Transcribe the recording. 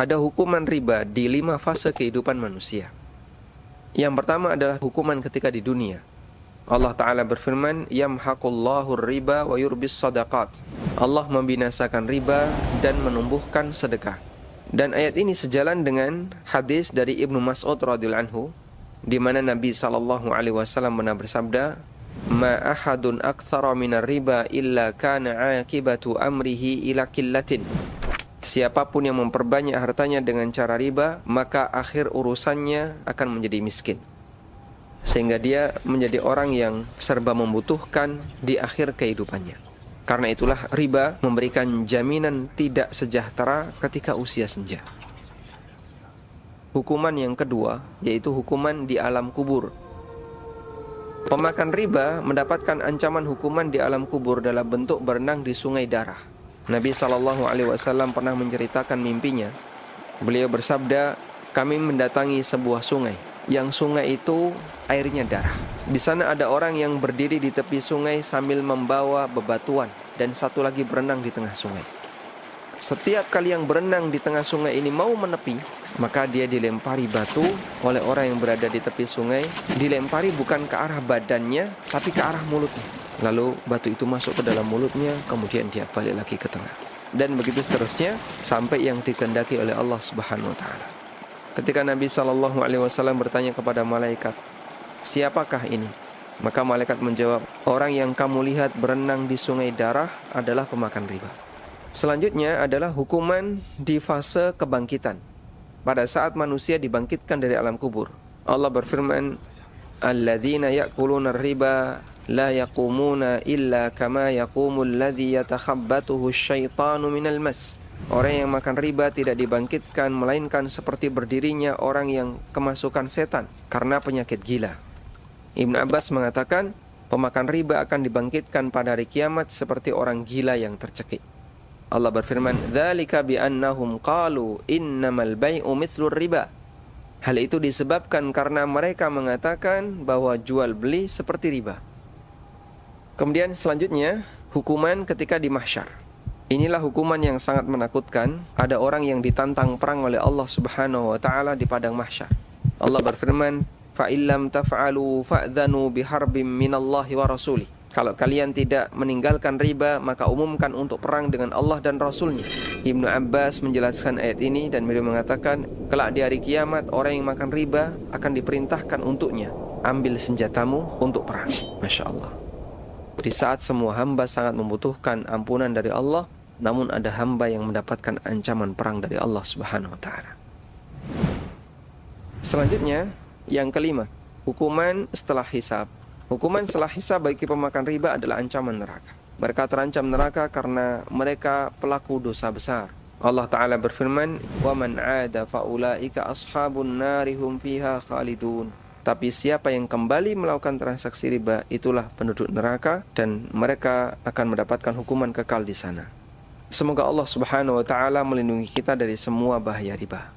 ada hukuman riba di 5 fase kehidupan manusia. Yang pertama adalah hukuman ketika di dunia. Allah Ta'ala berfirman, yamhaqullahu riba wa yurbis sadaqat. Allah membinasakan riba dan menumbuhkan sedekah. Dan ayat ini sejalan dengan hadis dari Ibnu Mas'ud radhiyallahu anhu, di mana Nabi SAW pernah bersabda, ma ahadun aktsara minar riba illa kana aqibatu amrihi ila qillatin. Siapapun yang memperbanyak hartanya dengan cara riba, maka akhir urusannya akan menjadi miskin, sehingga dia menjadi orang yang serba membutuhkan di akhir kehidupannya. Karena itulah riba memberikan jaminan tidak sejahtera ketika usia senja. Hukuman yang kedua yaitu hukuman di alam kubur. Pemakan riba mendapatkan ancaman hukuman di alam kubur dalam bentuk berenang di sungai darah. Nabi SAW pernah menceritakan mimpinya. Beliau bersabda, kami mendatangi sebuah sungai, yang sungai itu airnya darah. Di sana ada orang yang berdiri di tepi sungai sambil membawa bebatuan, dan satu lagi berenang di tengah sungai. Setiap kali yang berenang di tengah sungai ini mau menepi, maka dia dilempari batu oleh orang yang berada di tepi sungai. Dilempari bukan ke arah badannya, tapi ke arah mulutnya. Lalu batu itu masuk ke dalam mulutnya, kemudian dia balik lagi ke tengah. Dan begitu seterusnya sampai yang dikehendaki oleh Allah Subhanahu wa taala. Ketika Nabi SAW bertanya kepada malaikat, siapakah ini? Maka malaikat menjawab, orang yang kamu lihat berenang di sungai darah adalah pemakan riba. Selanjutnya adalah hukuman di fase kebangkitan. Pada saat manusia dibangkitkan dari alam kubur, Allah berfirman, alladzina ya'kuluna riba la yaqumuna illa kama yaqumul ladzi yatakhabbathu asyaitanu minal mas. Orang yang makan riba tidak dibangkitkan melainkan seperti berdirinya orang yang kemasukan setan karena penyakit gila. Ibnu Abbas mengatakan, pemakan riba akan dibangkitkan pada hari kiamat seperti orang gila yang tercekik. Allah berfirman, dzalika bi annahum qalu innamal bai'u mithlur riba. Hal itu disebabkan karena mereka mengatakan bahwa jual beli seperti riba. Kemudian selanjutnya, hukuman ketika di mahsyar. Inilah hukuman yang sangat menakutkan. Ada orang yang ditantang perang oleh Allah Subhanahu wa taala di padang mahsyar. Allah berfirman, fa illam taf'alu fa'dhanu biharbim minallahi wa rasulih. Kalau kalian tidak meninggalkan riba, maka umumkan untuk perang dengan Allah dan Rasulnya. Ibnu Abbas menjelaskan ayat ini dan beliau mengatakan, kelak di hari kiamat orang yang makan riba akan diperintahkan untuknya, ambil senjatamu untuk perang. Masya Allah. Di saat semua hamba sangat membutuhkan ampunan dari Allah, namun ada hamba yang mendapatkan ancaman perang dari Allah Subhanahu wa taala. Selanjutnya, yang kelima, hukuman setelah hisab. Hukuman setelah hisab bagi pemakan riba adalah ancaman neraka. Mereka terancam neraka karena mereka pelaku dosa besar. Allah Ta'ala berfirman, وَمَنْ عَادَ فَأُولَٰئِكَ أَصْحَابُ النَّارِ هُمْ فِيهَا خَالِدُونَ. Tapi siapa yang kembali melakukan transaksi riba, itulah penduduk neraka dan mereka akan mendapatkan hukuman kekal di sana. Semoga Allah Subhanahu wa taala melindungi kita dari semua bahaya riba.